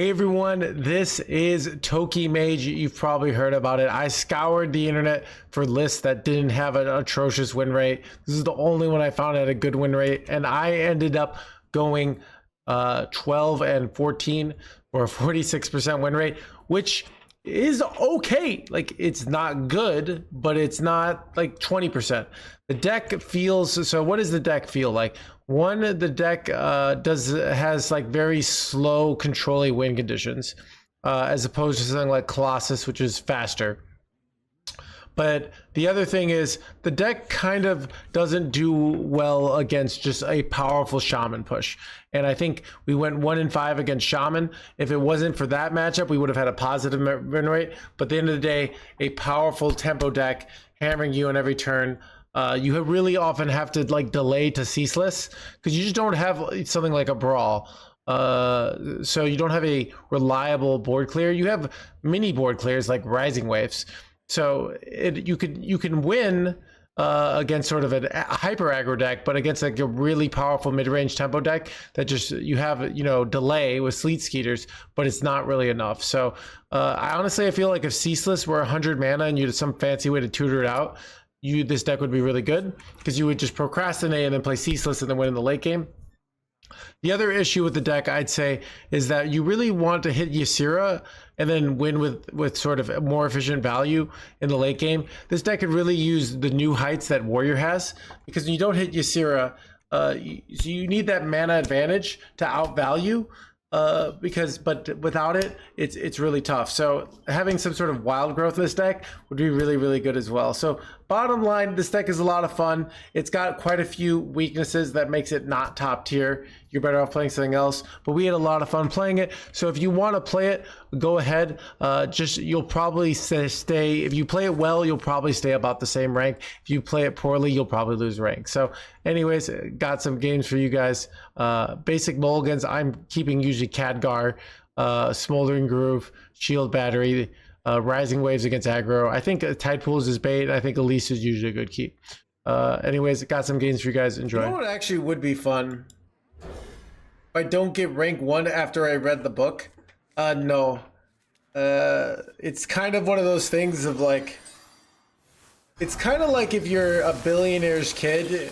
Hey everyone, this is Toki Mage. You've probably heard about it. I scoured the internet for lists that didn't have an atrocious win rate. This is the only one I found had a good win rate, and I ended up going 12 and 14 or a 46% win rate, which is okay. Like, it's not good, but it's not like 20%. The deck feels, so what does the deck feel like? One, the deck has like very slow controlling win conditions, as opposed to something like Colossus, which is faster. But the other thing is the deck kind of doesn't do well against just a powerful Shaman push. And I think we went 1-5 against Shaman. If it wasn't for that matchup, we would have had a positive win rate. But at the end of the day, a powerful tempo deck hammering you on every turn. You really often have to like delay to ceaseless because you just don't have something like a brawl. So you don't have a reliable board clear. You have mini board clears like Rising Waves. So you can win against sort of a hyper aggro deck, but against like a really powerful mid-range tempo deck that just you have delay with Sleet Skeeters, but it's not really enough. So I feel like if ceaseless were 100 mana and you had some fancy way to tutor it out, this deck would be really good because you would just procrastinate and then play ceaseless and then win in the late game. The other issue with the deck, I'd say, is that you really want to hit Ysera and then win with sort of more efficient value in the late game. This deck could really use the new heights that Warrior has, because when you don't hit Ysera, you need that mana advantage to outvalue. But without it, it's really tough. So having some sort of wild growth in this deck would be really, really good as well. So bottom line, this deck is a lot of fun. It's got quite a few weaknesses that makes it not top tier. You're better off playing something else, but we had a lot of fun playing it. So if you want to play it, go ahead. You'll probably stay. If you play it well, you'll probably stay about the same rank. If you play it poorly, you'll probably lose rank. So anyways, got some games for you guys. Basic mulligans, I'm keeping usually Khadgar, Smoldering Groove, Shield Battery, Rising Waves against aggro. I think Tide Pools is bait. I think Elise is usually a good keep. Anyways, got some games for you guys. Enjoy. You know what actually would be fun? If I don't get rank 1 after I read the book? No. It's kind of one of those things of like, it's kind of like if you're a billionaire's kid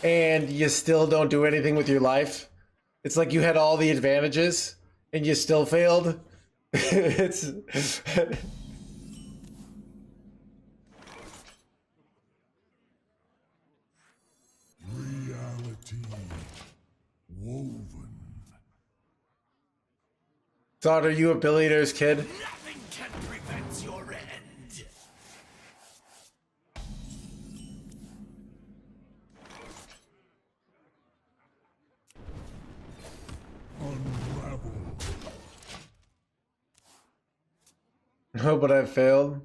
and you still don't do anything with your life. It's like you had all the advantages and you still failed. It's reality woven. Todd, are you a billionaire's kid? Nothing can prevent your end. Unravel. No, but I failed.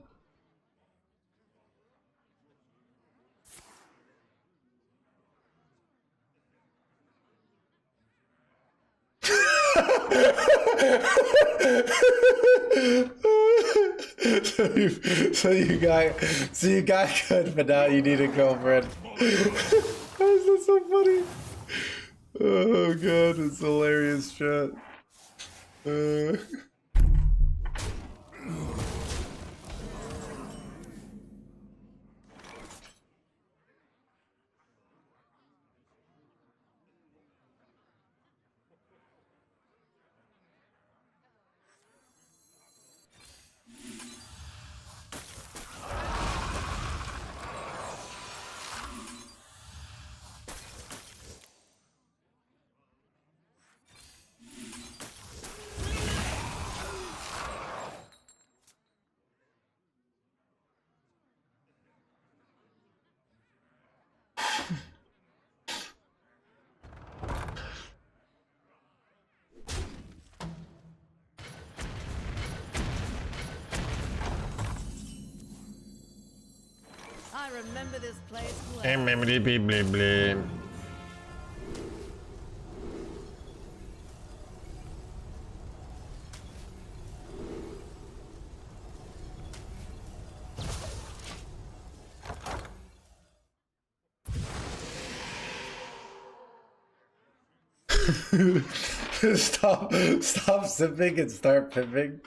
So you got good, but now you need a girlfriend. How is that so funny? Oh god, it's hilarious, chat. I remember this place well. Stop sipping and start pimping.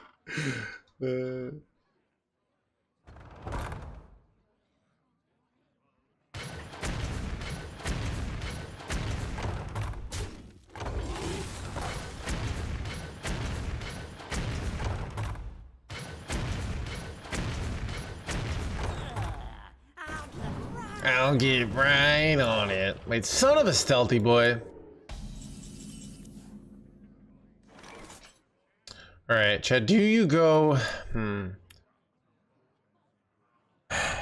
I'll get right on it. Wait, son of a stealthy boy. Alright, Chad, do you go... I'm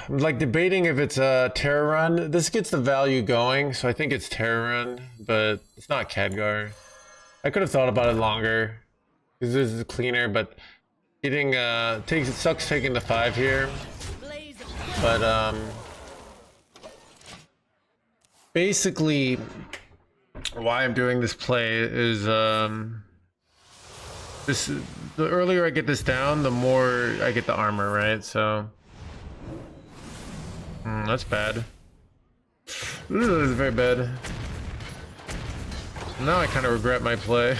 like debating if it's a Terror Run. This gets the value going, so I think it's Terror Run, but it's not Khadgar. I could have thought about it longer, because this is cleaner, but getting, it sucks taking the 5 here. But, basically, why I'm doing this play is, the earlier I get this down, the more I get the armor, right? So that's bad. This is very bad. Now I kind of regret my play.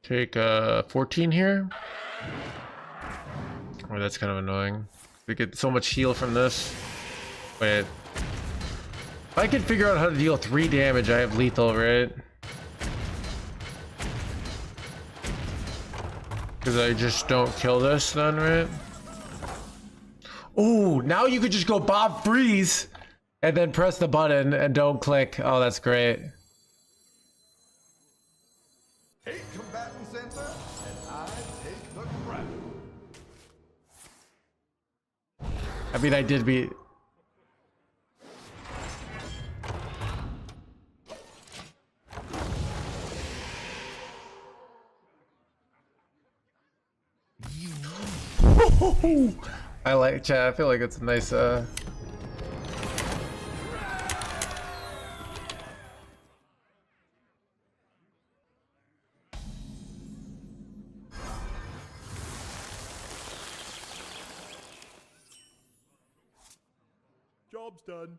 Take 14 here. Oh, that's kind of annoying. We get so much heal from this. Wait. If I could figure out how to deal 3 damage, I have lethal, right? Because I just don't kill this then, right? Oh, now you could just go Bob Freeze and then press the button and don't click. Oh, that's great. 8 combatants enter, and I take the crown. I mean, I did beat... I like chat. I feel like it's a nice Job's done.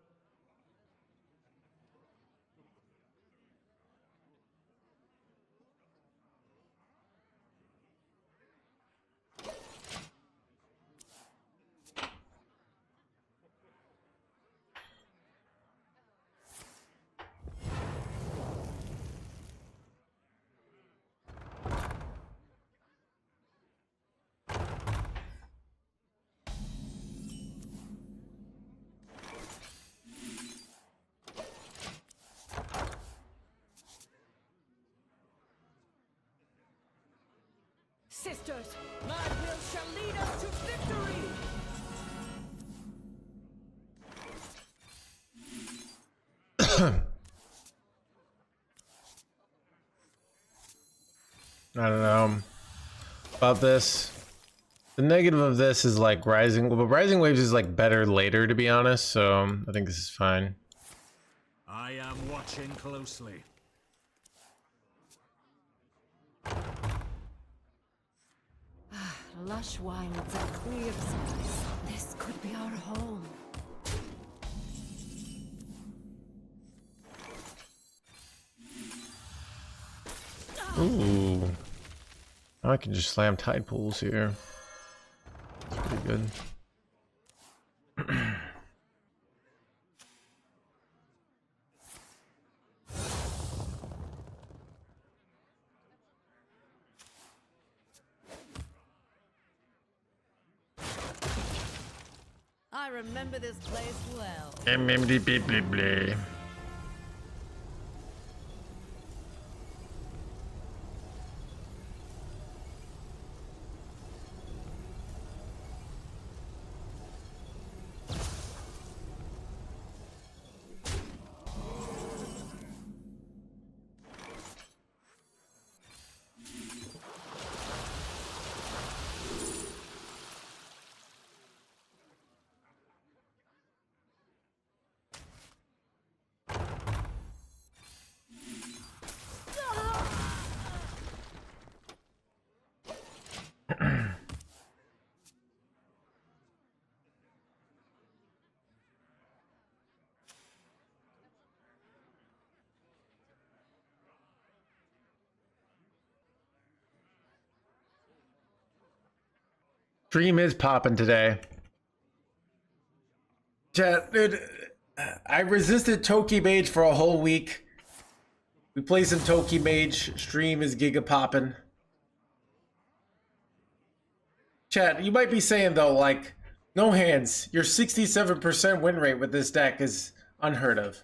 Sisters, my will shall lead us to victory! I don't know about this. The negative of this is like rising, but rising waves is like better later, to be honest. So I think this is fine. I am watching closely. Lush wilds and clear skies. This could be our home. Ooh. Now I can just slam tide pools here. That's pretty good. I remember this place well. Stream is popping today. Chat, dude, I resisted Toki Mage for a whole week. We play some Toki Mage. Stream is giga popping. Chat, you might be saying though, like, no hands. Your 67% win rate with this deck is unheard of.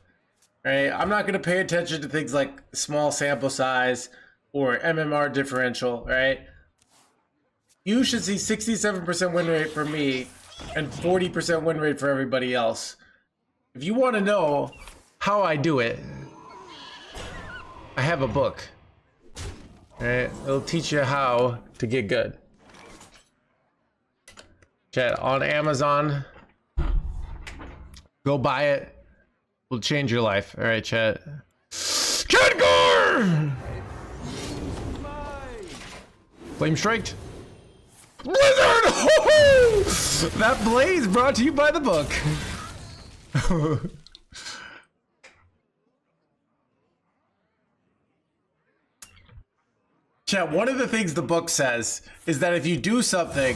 Right? I'm not gonna pay attention to things like small sample size or MMR differential, right? You should see 67% win rate for me and 40% win rate for everybody else. If you want to know how I do it, I have a book. Right? It'll teach you how to get good. Chat, on Amazon. Go buy it. Will change your life. All right, chat. Cadgar! Flame striked. Blizzard! That blaze brought to you by the book. Chat, one of the things the book says is that if you do something,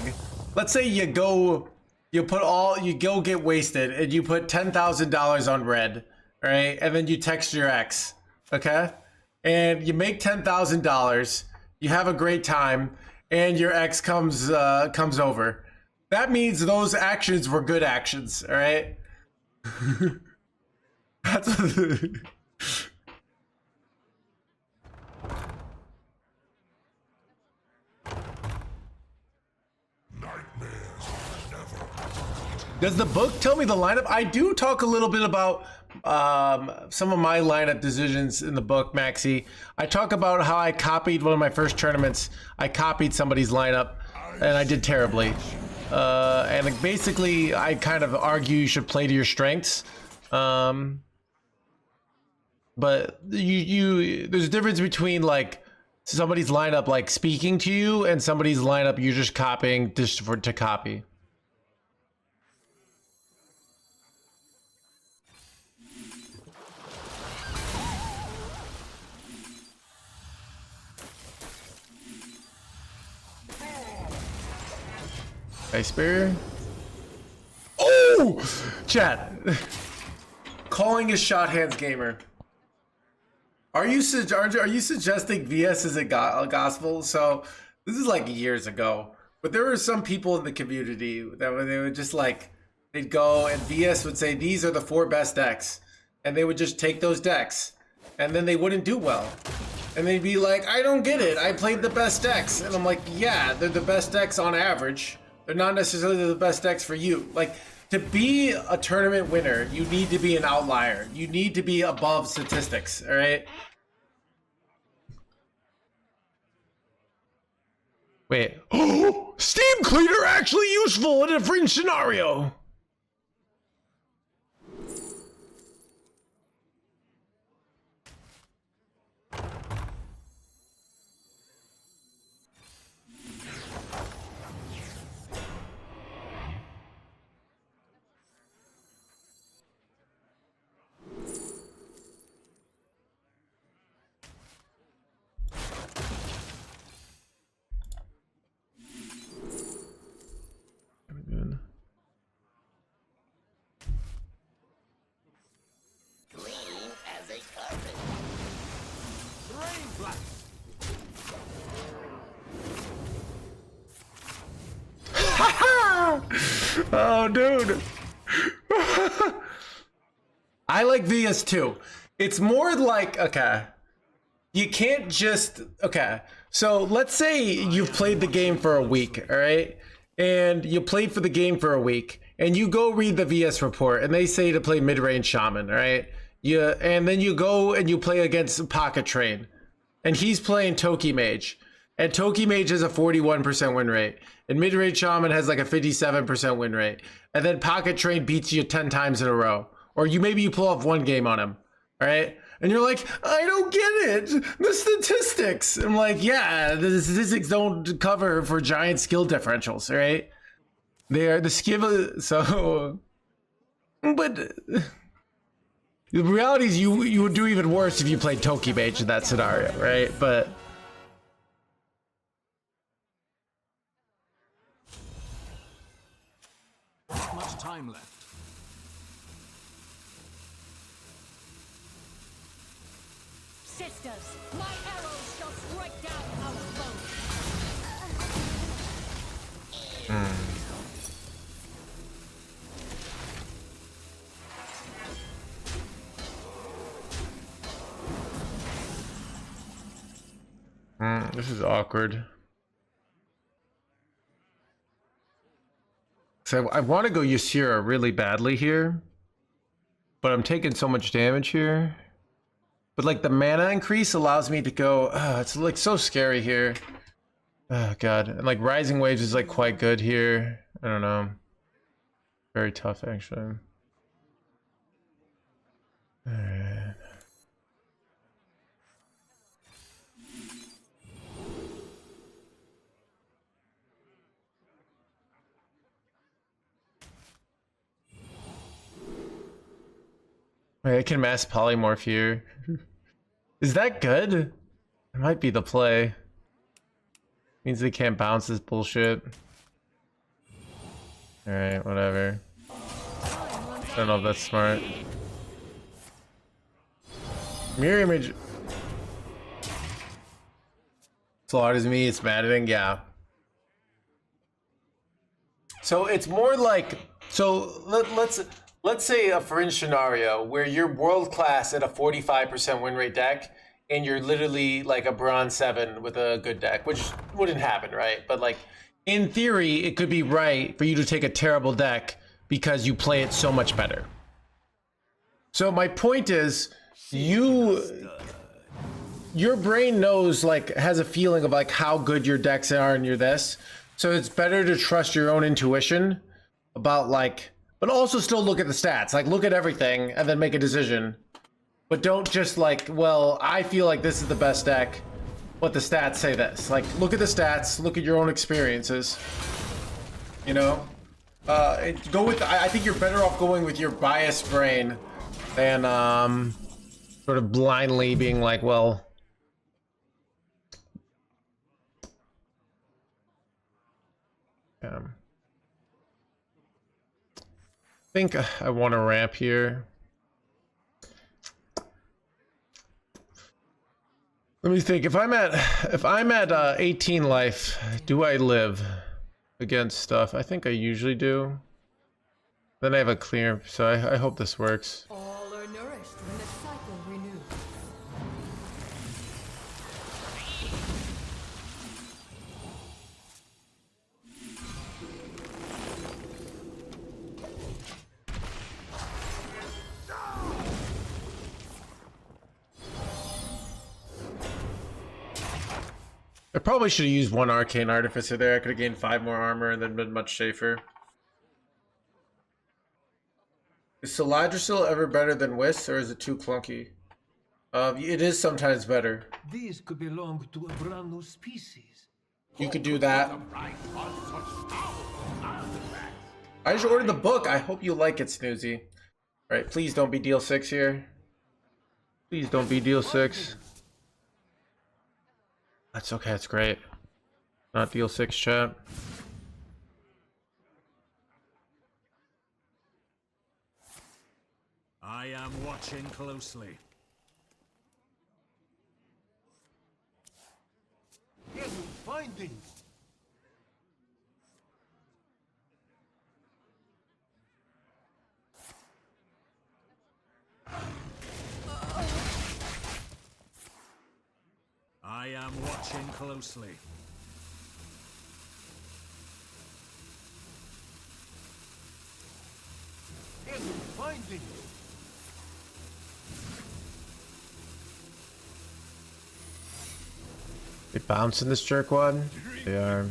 let's say you go get wasted and you put $10,000 on red, right? And then you text your ex, okay? And you make $10,000, you have a great time, and your ex comes over. That means those actions were good actions, all right? That's what Does the book tell me the lineup? I do talk a little bit about some of my lineup decisions in the book, Maxi. I talk about how I copied one of my first tournaments. I copied somebody's lineup, and I did terribly. And basically, I kind of argue you should play to your strengths. But there's a difference between like somebody's lineup like speaking to you and somebody's lineup you're just copying just to copy. Ice Barrier. Oh! Chat. Calling a shot hands gamer. Are you suggesting VS is a gospel? So this is like years ago, but there were some people in the community that they would just like, they'd go and VS would say, these are the 4 best decks. And they would just take those decks and then they wouldn't do well. And they'd be like, I don't get it. I played the best decks. And I'm like, yeah, they're the best decks on average. They're not necessarily the best decks for you. Like, to be a tournament winner, you need to be an outlier. You need to be above statistics, all right? Wait. Oh, Steam Cleaner actually useful in a fringe scenario. Oh, dude. I like VS too. It's more like, okay, you can't just, okay. So let's say you've played the game for a week, all right? And you played for the game for a week and you go read the VS report and they say to play mid-range Shaman, all right? And then you go and you play against Pocket Train and he's playing Toki Mage. And Toki Mage has a 41% win rate. And mid-range Shaman has like a 57% win rate. And then Pocket Train beats you 10 times in a row. Or maybe you pull off one game on him. All right? And you're like, I don't get it. The statistics. I'm like, yeah, the statistics don't cover for giant skill differentials, right? They are the skill. So, but the reality is you would do even worse if you played Toki Mage in that scenario, right? But time left. Sisters, my arrows shall strike down our foes. This is awkward. So I want to go Ysira really badly here, but I'm taking so much damage here. But like the mana increase allows me to go. It's like so scary here. Oh god, and like Rising Waves is like quite good here. I don't know. Very tough actually. All right. Wait, I can mass polymorph here. Is that good? It might be the play. Means they can't bounce this bullshit. Alright, whatever. I don't know if that's smart. Mirror image slaughters me, it's maddening, yeah. So it's more like, so let's say a fringe scenario where you're world class at a 45% win rate deck and you're literally like a bronze 7 with a good deck, which wouldn't happen, right? But like in theory, it could be right for you to take a terrible deck because you play it so much better. So my point is, your brain knows, like, has a feeling of like how good your decks are and you're this. So it's better to trust your own intuition about like, but also still look at the stats, like look at everything and then make a decision. But don't just like, well, I feel like this is the best deck, but the stats say this. Like, look at the stats, look at your own experiences, you know? Go with, I think you're better off going with your biased brain than sort of blindly being like, well, I think I want to ramp here. Let me think. If I'm at 18 life, do I live against stuff? I think I usually do. Then I have a clear, so I hope this works. All are nourished when the cycle renews. I probably should have used one Arcane Artificer there. I could have gained 5 more armor and then been much safer. Is Saladrisil ever better than Whis, or is it too clunky? It is sometimes better. These could belong to a brand new species. You could do that. I just ordered the book. I hope you like it, Snoozy. Alright, please don't be deal 6 here. Please don't be deal 6. That's okay, that's great. Not deal 6, chat. I am watching closely. Get finding. I am watching closely. Get finding. They bouncing this jerkwad? They are.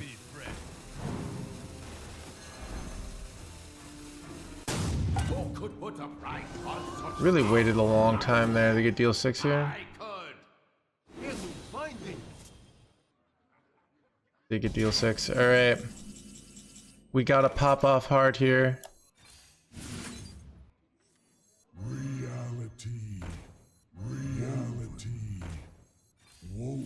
Really waited a long time there to get deal 6 here. Get finding. They get deal 6. Alright. We gotta pop off hard here. Reality. Reality. Whoa.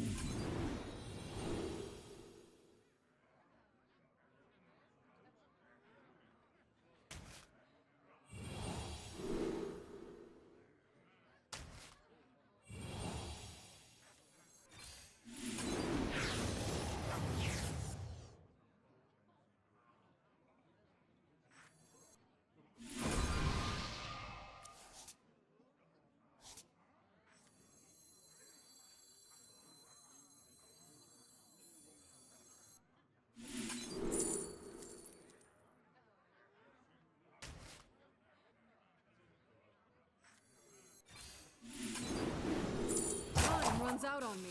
out on me.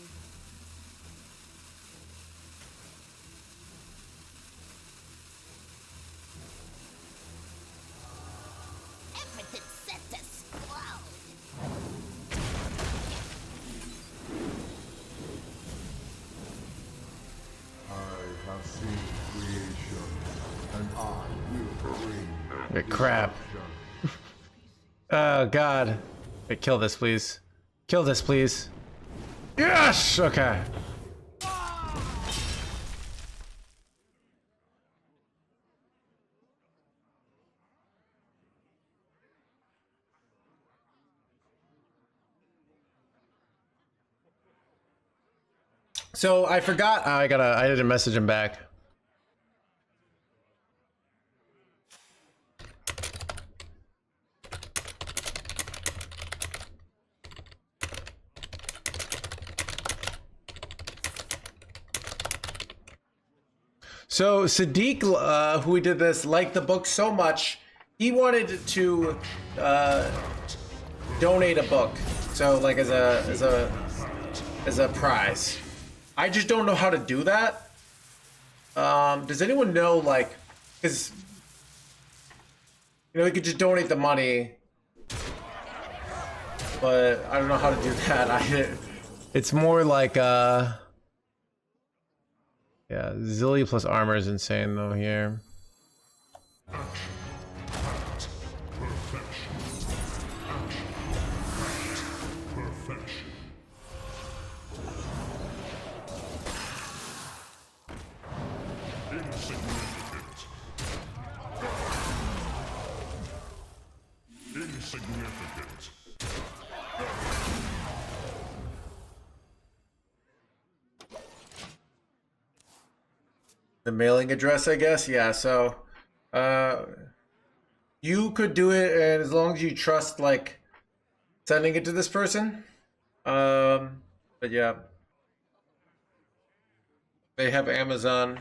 Everything set to explode. I have seen creation, and I will bring Wait, crap. destruction. Oh god. Wait, kill this, please. Kill this, please. Yes! Okay. So I forgot. I didn't message him back. So Sadiq, who we did this, liked the book so much, he wanted to donate a book. So like as a prize. I just don't know how to do that. Does anyone know, like, because you could just donate the money, but I don't know how to do that. It's more like yeah, Zilly plus armor is insane though here. Insignificant. The mailing address, I guess. Yeah, so you could do it, and as long as you trust like sending it to this person. But yeah, they have Amazon.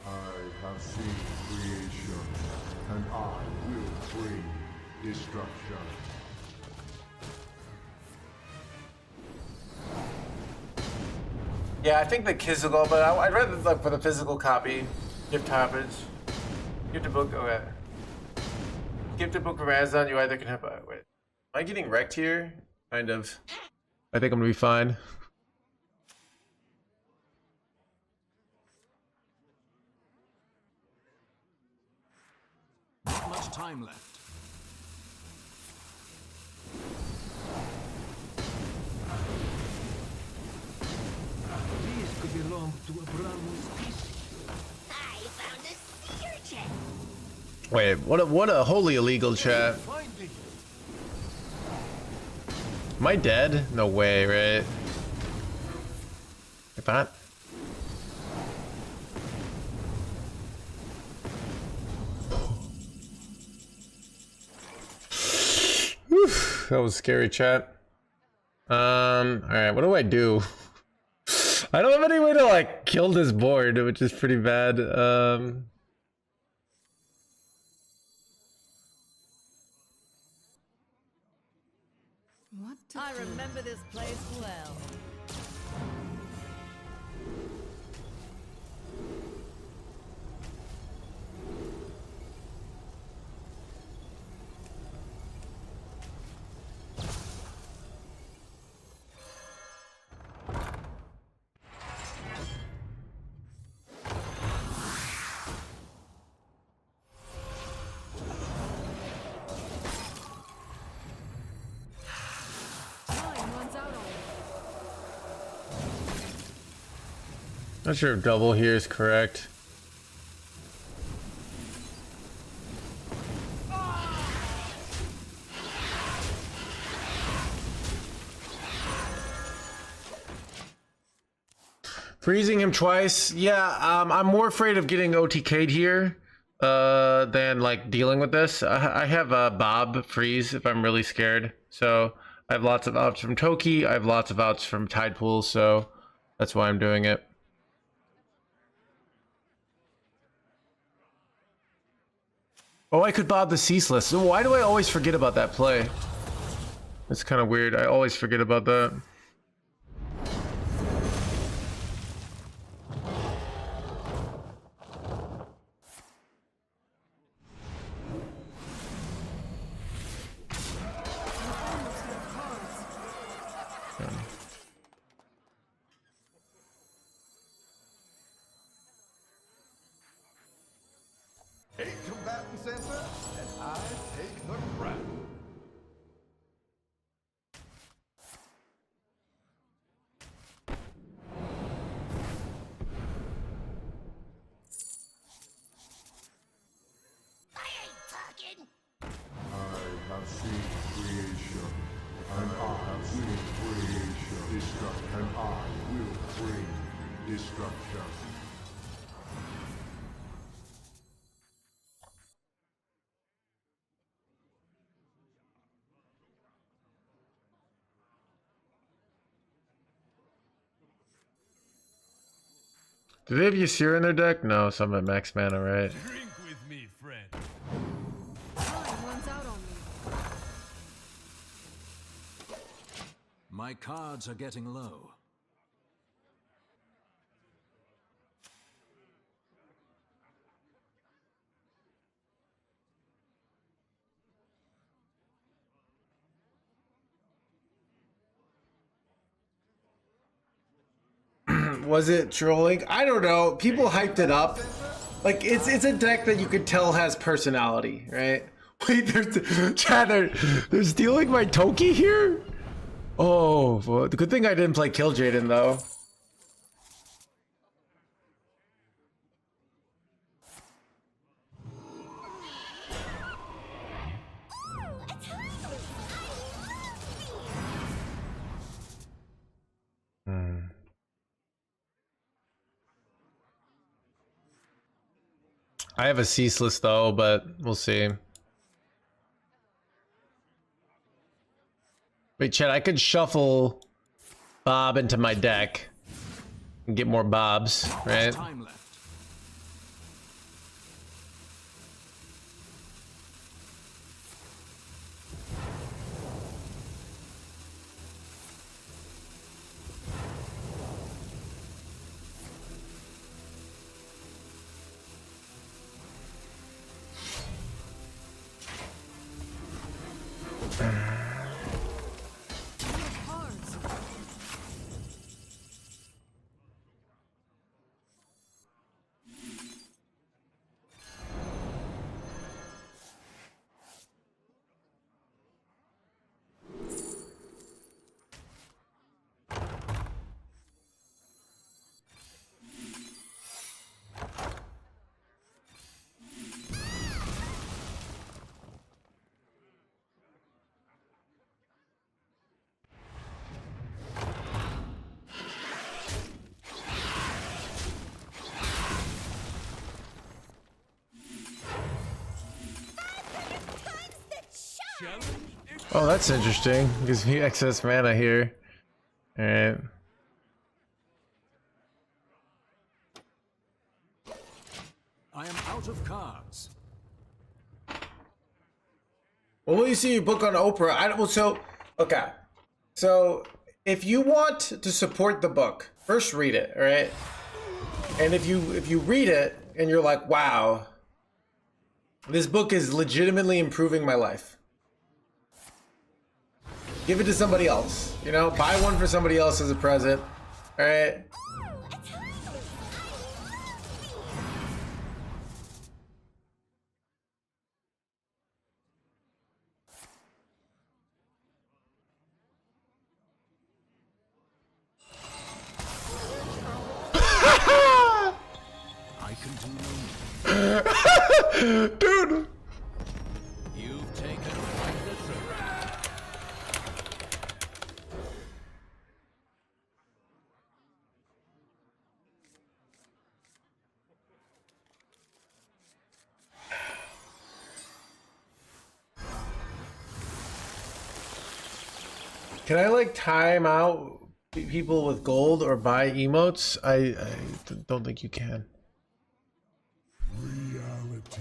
I have seen creation, and I will bring destruction. Yeah, I think the kids will go, but I'd rather look for the physical copy. Gift topics. Gift a book. Okay. Gift a book from Amazon. You either can have. Wait, am I getting wrecked here? Kind of. I think I'm gonna be fine. Not much time left. These could belong to a brand new species. I found a sea urchin. Wait, what a wholly illegal chat. Finding. Am I dead? No way, right? If not. Whew, that was scary, chat. Alright, what do I do? I don't have any way to like kill this board, which is pretty bad. What to I do? remember this place well. Time runs out on me. Not sure if double here is correct. Freezing him twice. Yeah, I'm more afraid of getting OTK'd here than like dealing with this. I have Bob freeze if I'm really scared. So I have lots of outs from Toki. I have lots of outs from Tidepool. So that's why I'm doing it. Oh, I could bob the ceaseless. So why do I always forget about that play? It's kind of weird. I always forget about that. Eight combatants enter, and I take the crown. I ain't talking. I have seen creation, and I have seen creation. Destruction, and I will bring destruction. Do they have Ysir in their deck? No, some at max mana, right? Drink with me, friend. Time runs out on me. My cards are getting low. Was it trolling? I don't know. People hyped it up. Like it's a deck that you could tell has personality, right? Wait, Chad, they're stealing my Toki here? Oh, well, the good thing I didn't play Kill Jaden though. I have a ceaseless though, but we'll see. Wait, Chad, I could shuffle Bob into my deck and get more Bobs, right? Time left. Cards. Oh, that's interesting. Gives me excess mana here. Alright. I am out of cards. Well, will you see your book on Oprah? Okay. So, if you want to support the book, first read it, all right? And if you read it and you're like, wow, this book is legitimately improving my life, give it to somebody else. You know, buy one for somebody else as a present, all right? I can do no more. Dude! You've taken quite the trip. Can I like time out people with gold or buy emotes? I don't think you can. Reality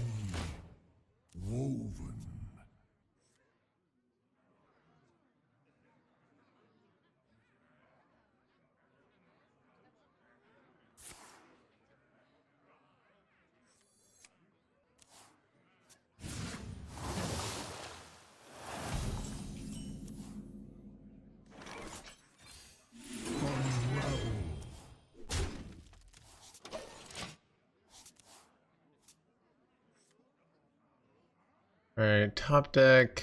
Alright, top deck.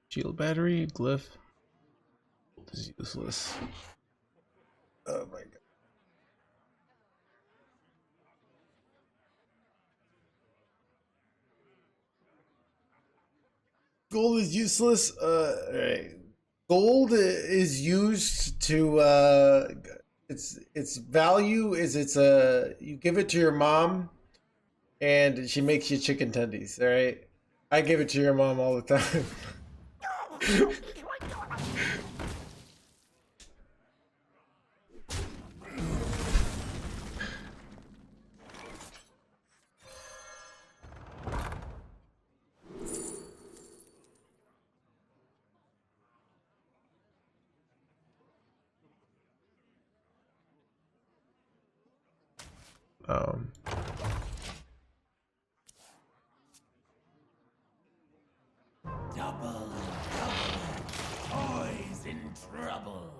Shield battery, glyph. This is useless. Oh my god. Gold is useless. Alright. Gold is used to its value is you give it to your mom and she makes you chicken tendies, alright? I give it to your mom all the time. Um Double, boys in trouble.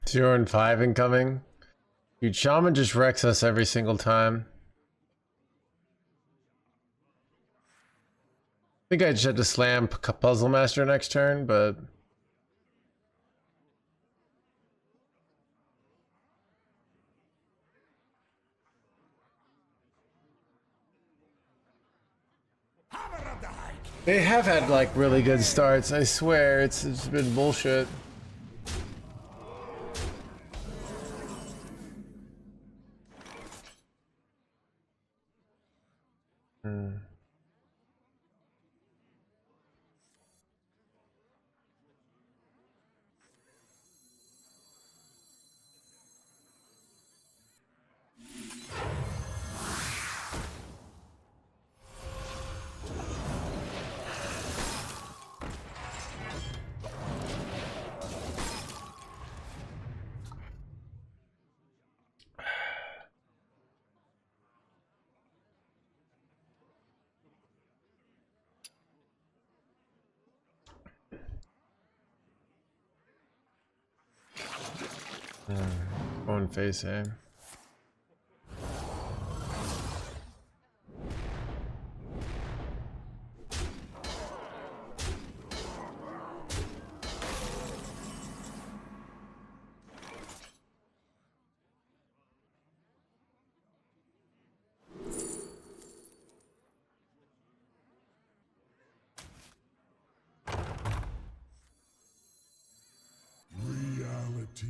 Zero and 5 incoming. Dude, Shaman just wrecks us every single time. I think I just had to slam Puzzle Master next turn, but they have had like really good starts. I swear, it's been bullshit. Going face aim. Reality.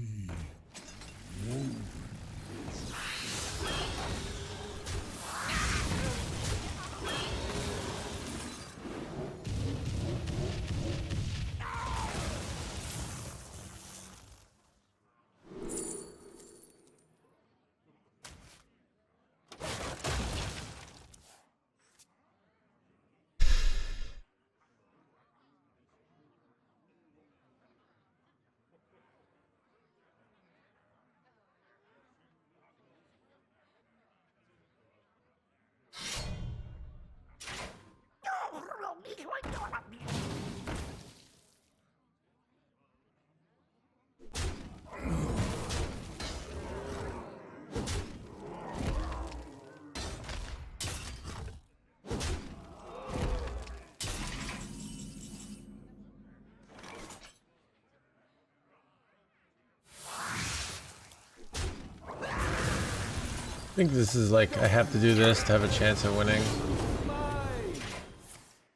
I think this is like, I have to do this to have a chance at winning.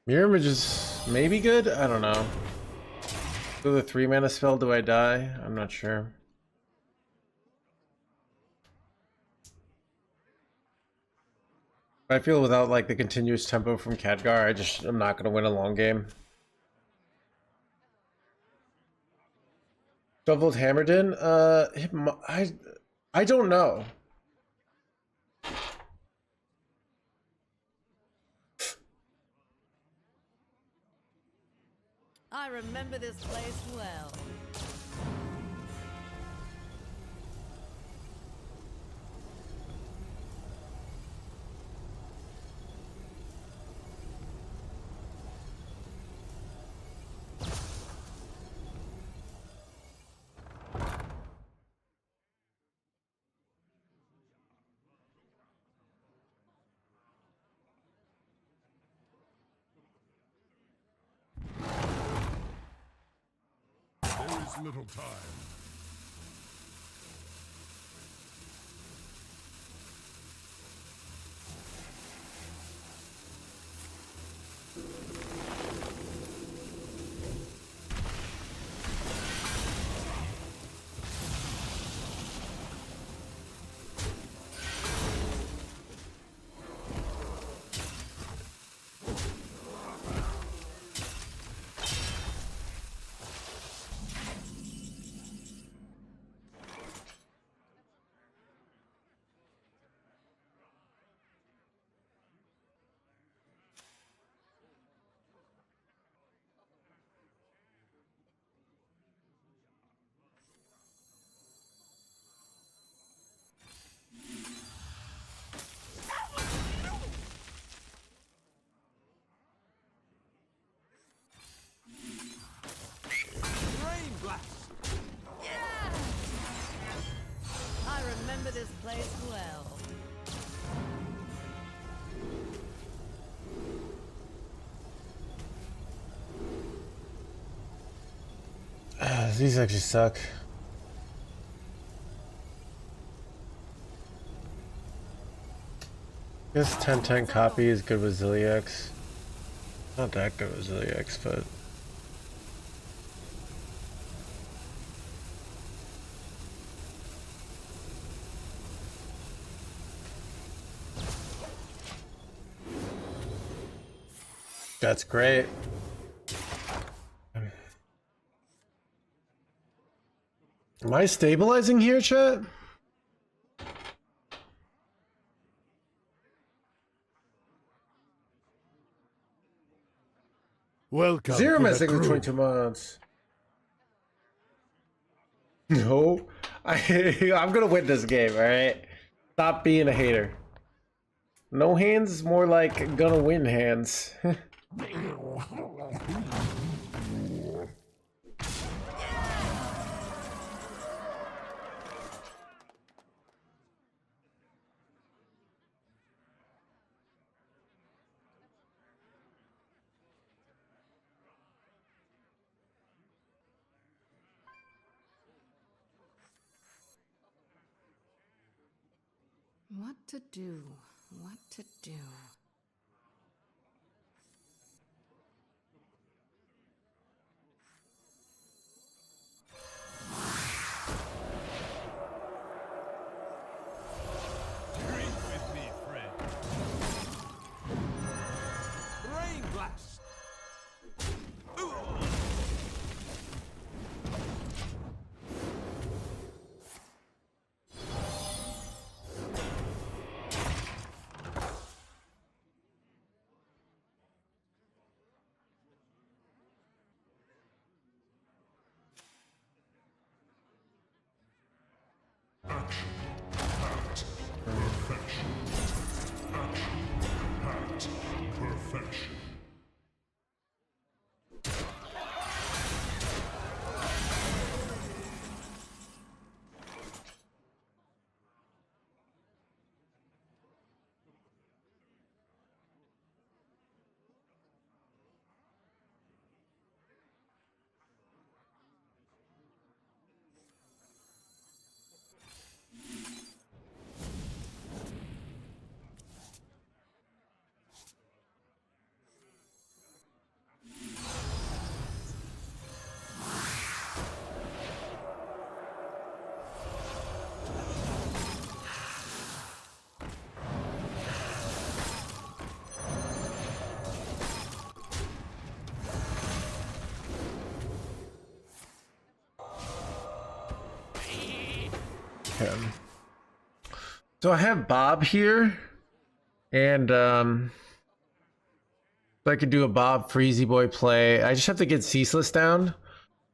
Mirror Image is maybe good? I don't know. Go the 3 mana spell, do I die? I'm not sure. I feel without like the continuous tempo from Khadgar, I'm not gonna win a long game. Doubled Hammerden? I don't know. I remember this place well. There is little time. Rain blast! I remember this place well. These actually suck. Guess 1010 copy is good with Zilliax. Not that good with Zilliax, but that's great. Am I stabilizing here, chat? Welcome Zero to the missing in crew. 22 months. No, I'm gonna win this game, alright? Stop being a hater. No hands is more like gonna win hands. What to do? What to do? Drink with me, friend. Rain blast! Perfection. Okay. So I have Bob here, and So I could do a Bob Freezy Boy play. I just have to get Ceaseless down.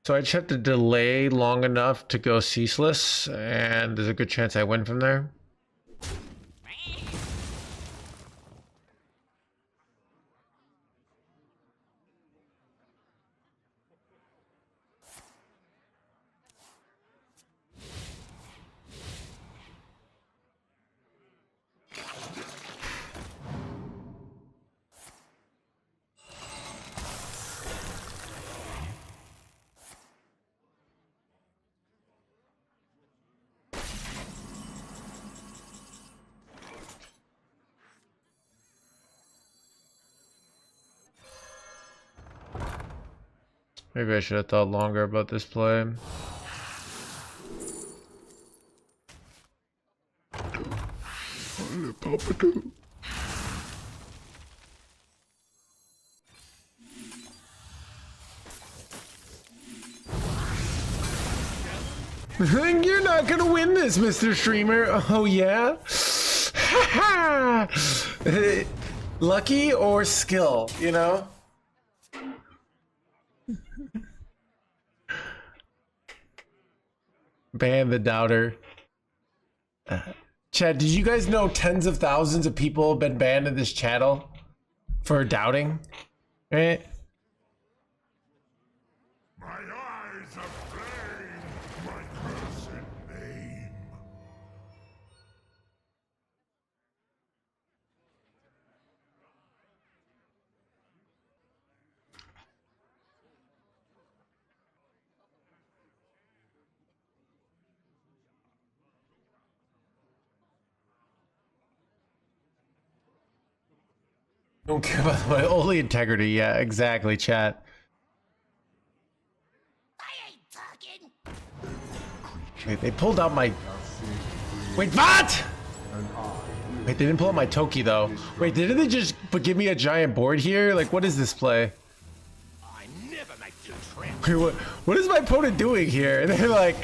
So I just have to delay long enough to go Ceaseless, and there's a good chance I win from there. Maybe I should have thought longer about this play. You're not gonna win this, Mr. Streamer. Oh yeah? Lucky or skill, you know? Ban the doubter. Chad, did you guys know tens of thousands of people have been banned in this channel for doubting? Right? My eyes of flame, my cursed name. Don't care about my only integrity. Yeah, exactly, chat. I ain't talking. Wait, they pulled out my... Wait, what? Wait, they didn't pull out my Toki, though. Wait, didn't they just give me a giant board here? Like, what is this play? I never make you trip. Wait, what is my opponent doing here? And they're like...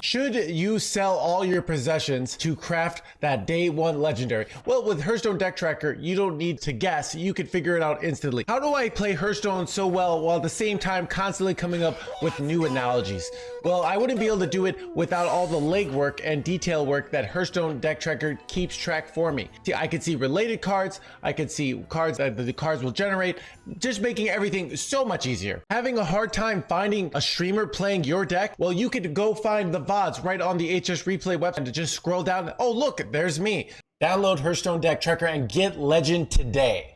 Should you sell all your possessions to craft that day one legendary? Well, with Hearthstone Deck Tracker, you don't need to guess. You can figure it out instantly. How do I play Hearthstone so well while at the same time constantly coming up with new analogies? Well, I wouldn't be able to do it without all the legwork and detail work that Hearthstone Deck Tracker keeps track for me. See, I could see related cards, I could see cards that the cards will generate, just making everything so much easier. Having a hard time finding a streamer playing your deck? Well, you could go find the VODs right on the HS Replay website to just scroll down. Oh, look, there's me. Download Hearthstone Deck Tracker and get legend today.